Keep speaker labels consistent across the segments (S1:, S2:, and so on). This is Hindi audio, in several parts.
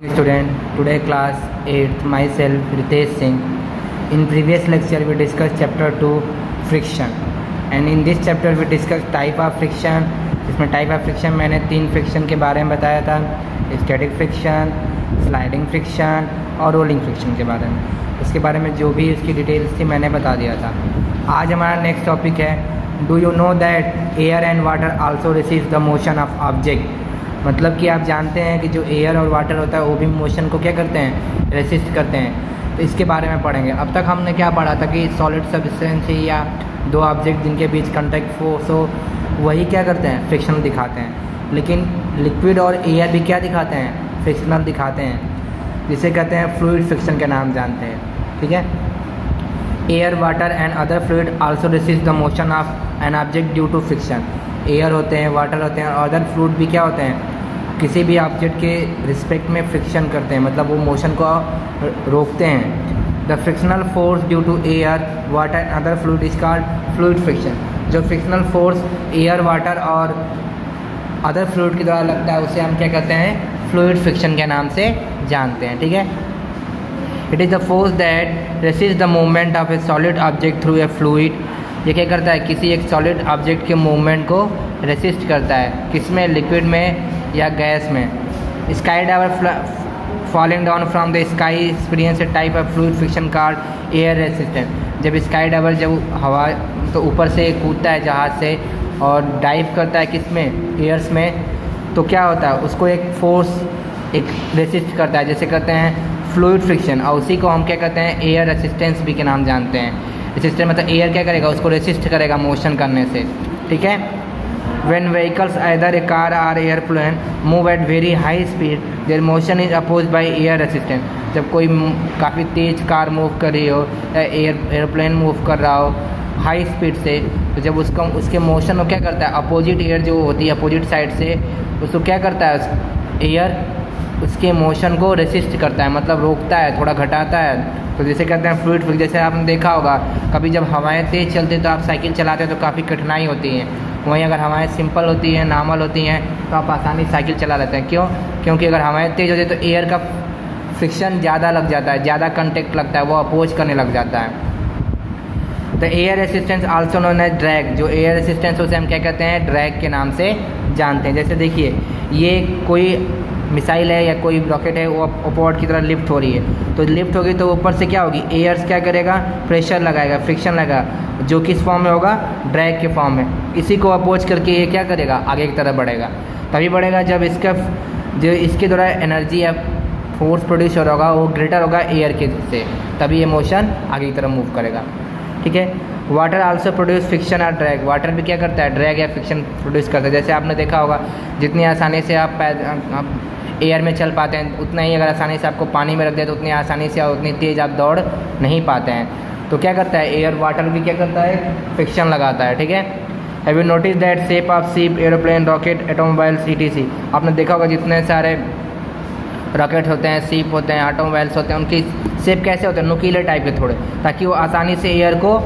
S1: Student, today class 8th, myself Ritesh Singh. In previous lecture we discussed chapter 2 friction, and in this chapter we discussed type of friction. इसमें टाइप ऑफ फ्रिक्शन मैंने 3 फ्रिक्शन के बारे में बताया था, स्टैटिक फ्रिक्शन, स्लाइडिंग फ्रिक्शन और रोलिंग फ्रिक्शन के बारे में। इसके बारे में जो भी उसकी डिटेल्स थी मैंने बता दिया था। आज हमारा नेक्स्ट टॉपिक है, do you know that air and water also receive the motion of object. मतलब कि आप जानते हैं कि जो एयर और वाटर होता है वो भी मोशन को क्या करते हैं, रेसिस्ट करते हैं। तो इसके बारे में पढ़ेंगे। अब तक हमने क्या पढ़ा था कि सॉलिड सब्सटेंस या दो ऑब्जेक्ट जिनके बीच कांटेक्ट फोर्स हो वही क्या करते हैं, फ्रिक्शन दिखाते हैं। लेकिन लिक्विड और एयर भी क्या दिखाते हैं, फ्रिक्शनल दिखाते हैं, जिसे कहते हैं फ्लूइड फ्रिक्शन के नाम जानते हैं। ठीक है, air water and other fluid also receive the motion of an object due to friction. Air होते हैं, वाटर होते हैं और अदर फ्लूइड भी क्या होते हैं, किसी भी ऑब्जेक्ट के रिस्पेक्ट में फ्रिक्शन करते हैं, मतलब वो मोशन को रोकते हैं। The frictional force due to air water and other fluid is called fluid friction. जो फ्रिक्शनल फोर्स एयर वाटर और अदर फ्लूइड के द्वारा लगता है उसे हम क्या कहते हैं, फ्लूइड फ्रिक्शन के नाम से जानते हैं। ठीक है, it is the force that resist the movement of a solid object through a fluid. ये क्या करता है, किसी एक सॉलिड ऑब्जेक्ट के मूवमेंट को रेसिस्ट करता है, किसमें, लिक्विड में या गैस में। Sky diver falling down from the sky experience a type of fluid friction called air resistant. जब स्काई डाइवर जब हवा तो ऊपर से कूदता है जहाज से और डाइव करता है किसमें, एयर्स में, तो क्या होता है, उसको एक फोर्स एक रेसिस्ट करता है, जैसे कहते हैं फ्लूइड फ्रिक्शन। और उसी को हम क्या कहते हैं, एयर रेसिस्टेंस भी के नाम जानते हैं। रेसिस्टेंस मतलब एयर क्या करेगा, उसको रेसिस्ट करेगा मोशन करने से। ठीक है, when vehicles either a car or airplane move at very high speed their motion is opposed by air resistance। जब कोई काफ़ी तेज़ कार मूव कर रही हो या एयरप्लेन मूव कर रहा हो हाई स्पीड से, तो जब उसके मोशन को क्या करता है, अपोजिट एयर जो होती है अपोजिट साइड से उसको क्या करता है, एयर उसके मोशन को रेसिस्ट करता है, मतलब रोकता है, थोड़ा घटाता है। तो जैसे कहते हैं फ्लूइड फ्रिक्शन। जैसे आपने देखा होगा कभी जब हवाएं तेज़ चलती है तो आप साइकिल चलाते हैं तो काफ़ी कठिनाई होती है, वहीं अगर हवाएं सिंपल होती हैं, नॉर्मल होती हैं, तो आप आसानी साइकिल चला लेते हैं। क्यों? क्योंकि अगर हवाएं तेज़ होती है तो एयर का फ्रिक्शन ज़्यादा लग जाता है, ज़्यादा कंटेक्ट लगता है, वो अपोज करने लग जाता है। तो air resistance also known as drag. जो एयर रेसिस्टेंस उसे हम क्या कहते हैं, ड्रैग के नाम से जानते हैं। जैसे देखिए ये कोई मिसाइल है या कोई रॉकेट है, वो अपवर्ड की तरह लिफ्ट हो रही है, तो लिफ्ट होगी तो ऊपर से क्या होगी, एयर्स क्या करेगा, प्रेशर लगाएगा, फ्रिक्शन लगाएगा, जो किस फॉर्म में होगा, ड्रैग के फॉर्म में। इसी को अपोज करके ये क्या करेगा, आगे की तरफ बढ़ेगा। तभी बढ़ेगा जब इसका जो इसके द्वारा एनर्जी या फोर्स प्रोड्यूस हो रहा होगा वो ग्रेटर होगा एयर के से, तभी ये मोशन आगे की तरफ मूव करेगा। ठीक है, वाटर आल्सो प्रोड्यूस फ्रिक्शन और ड्रैग। वाटर भी क्या करता है, ड्रैग या फ्रिक्शन प्रोड्यूस करता है। जैसे आपने देखा होगा जितनी आसानी से आप एयर में चल पाते हैं उतना ही अगर आसानी से आपको पानी में रख दिया तो उतनी आसानी से और उतनी तेज़ आप दौड़ नहीं पाते हैं। तो क्या करता है, एयर वाटर भी क्या करता है, फ्रिक्शन लगाता है। ठीक है, have you notice that shape of ship, aeroplane, rocket, automobiles etc। आपने देखा होगा जितने सारे रॉकेट होते हैं, शिप होते हैं, ऑटोमोबाइल्स होते हैं, उनकी शेप कैसे होते हैं, नुकीले टाइप के थोड़े, ताकि वो आसानी से एयर को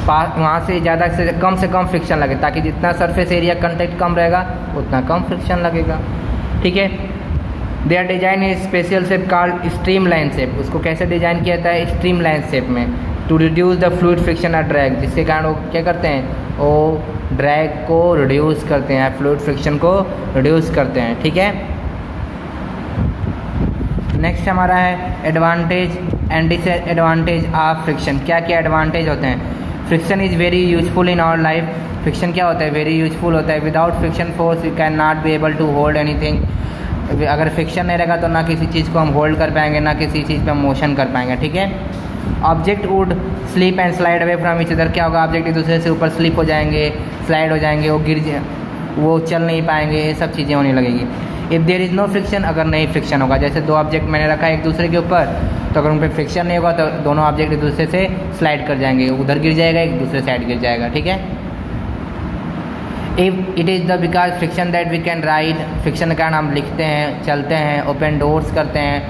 S1: वहाँ से ज़्यादा से कम फ्रिक्शन लगे, ताकि जितना सरफेस एरिया कंटेक्ट कम रहेगा उतना कम फ्रिक्शन लगेगा। ठीक है, they are design is special shape called stream line shape. उसको कैसे डिजाइन किया जाता है, स्ट्रीम लाइन शेप में, to reduce the fluid friction और ड्रैग, जिसके कारण वो क्या करते हैं, वो ड्रैग को रिड्यूस करते हैं, फ्लूइड फ्रिक्शन को रिड्यूस करते हैं। ठीक है, नेक्स्ट हमारा है advantage and disadvantage of friction. क्या क्या एडवांटेज होते हैं। Friction is very useful in our life. Friction क्या होता है, वेरी यूजफुल होता है। Without friction force you can not be able to hold anything. अगर फ्रिक्शन नहीं रहेगा तो ना किसी चीज़ को हम होल्ड कर पाएंगे, ना किसी चीज़ पे मोशन कर पाएंगे। ठीक है, object would slip and slide away from each other. क्या होगा, ऑब्जेक्ट एक दूसरे से ऊपर स्लिप हो जाएंगे, स्लाइड हो जाएंगे, वो चल नहीं पाएंगे, ये सब चीज़ें होने लगेगी। If there is no friction, अगर नहीं फ्रिक्शन होगा, जैसे दो ऑब्जेक्ट मैंने रखा है एक दूसरे के ऊपर, तो अगर उन पर फ्रिक्शन नहीं होगा तो दोनों ऑब्जेक्ट एक दूसरे से स्लाइड कर जाएंगे, उधर गिर जाएगा, एक दूसरे साइड गिर जाएगा। ठीक है, if it is the because friction that we can ride. Friction के कारण हम लिखते हैं, चलते हैं, ओपन डोर्स करते हैं,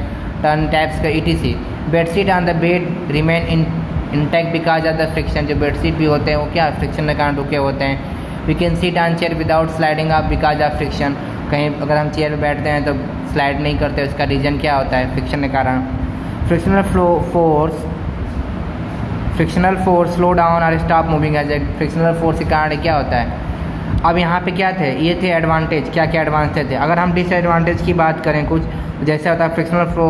S1: टर्न टैप्स का etc। Bedsheet on the bed remain intact because of the friction. जो बेडशीट भी होते हैं वो क्या फ्रिक्शन के कारण रुके होते हैं। We can sit on chair without sliding up because of friction. कहीं अगर हम चेयर पर बैठते हैं तो स्लाइड नहीं करते, उसका रीज़न क्या होता है? फ्रिक्शन के कारण। फ्रिक्शनल फोर्स स्लो डाउन और stop moving as a. Frictional force के कारण क्या होता है? अब यहाँ पे क्या थे? ये थे एडवांटेज। क्या क्या एडवांटेज थे? अगर हम डिसएडवांटेज की बात करें कुछ, जैसे होता है फ्रिक्शनल फ्लो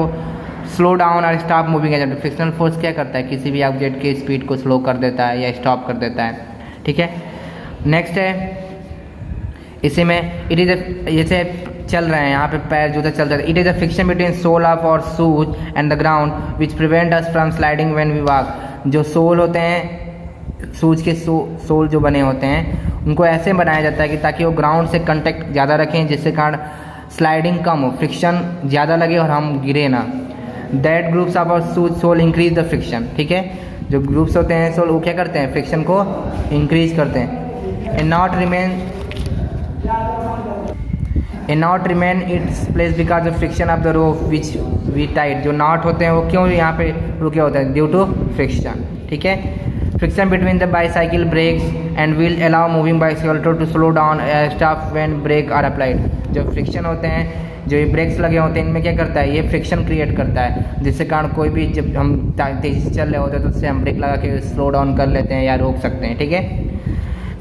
S1: स्लो डाउन और stop moving as. Frictional force क्या करता है? किसी भी ऑब्जेक्ट की स्पीड को स्लो कर देता है या स्टॉप कर देता है। ठीक है, नेक्स्ट है इसी में इट इज जैसे चल रहे हैं यहाँ पे पैर जूता चल रहा है। It is a friction between sole of और shoes and the ground which prevent us from sliding when we walk. जो सोल होते हैं, शूज के सोल जो बने होते हैं, उनको ऐसे बनाया जाता है कि ताकि वो ग्राउंड से कंटेक्ट ज़्यादा रखें, जिससे कारण स्लाइडिंग कम हो, फ्रिक्शन ज़्यादा लगे और हम गिरे ना। That groups of our shoes sole increase the friction. ठीक है, जो ग्रुप्स होते हैं सोल वो क्या करते हैं? फ्रिक्शन को इंक्रीज करते हैं। A knot remain its place because of friction of the rope which we tight. जो नॉट होते हैं वो क्यों यहाँ पे रुके होते हैं? Due to friction. ठीक है, friction between the bicycle brakes and wheel allow moving bicycle to slow down stop when brake are applied. जो फ्रिक्शन होते हैं, जो ये ब्रेक्स लगे होते हैं, इनमें क्या करता है? ये फ्रिक्शन क्रिएट करता है, जिससे कारण कोई भी जब हम तेज़ी से चल रहे होते हैं तो उससे हम ब्रेक लगा के स्लो डाउन कर लेते हैं या रोक सकते हैं। ठीक है,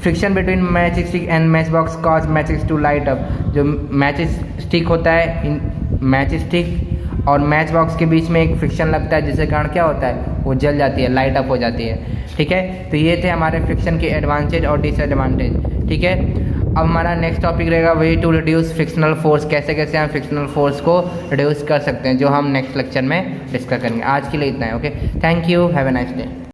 S1: friction between match stick and match box cause matches to light up. जो मैच स्टिक होता है, मैच स्टिक और मैच बॉक्स के बीच में एक फ्रिक्शन लगता है, जिससे कारण क्या होता है? वो जल जाती है, लाइट अप हो जाती है। ठीक है, तो ये थे हमारे फ्रिक्शन के एडवांटेज और डिसएडवांटेज। ठीक है, अब हमारा नेक्स्ट टॉपिक रहेगा way to reduce frictional force. कैसे कैसे हम फ्रिक्शनल फोर्स को रिड्यूस कर सकते हैं, जो हम नेक्स्ट लेक्चर में डिस्कस करेंगे। आज के लिए इतना है। Okay, thank you, have a nice day.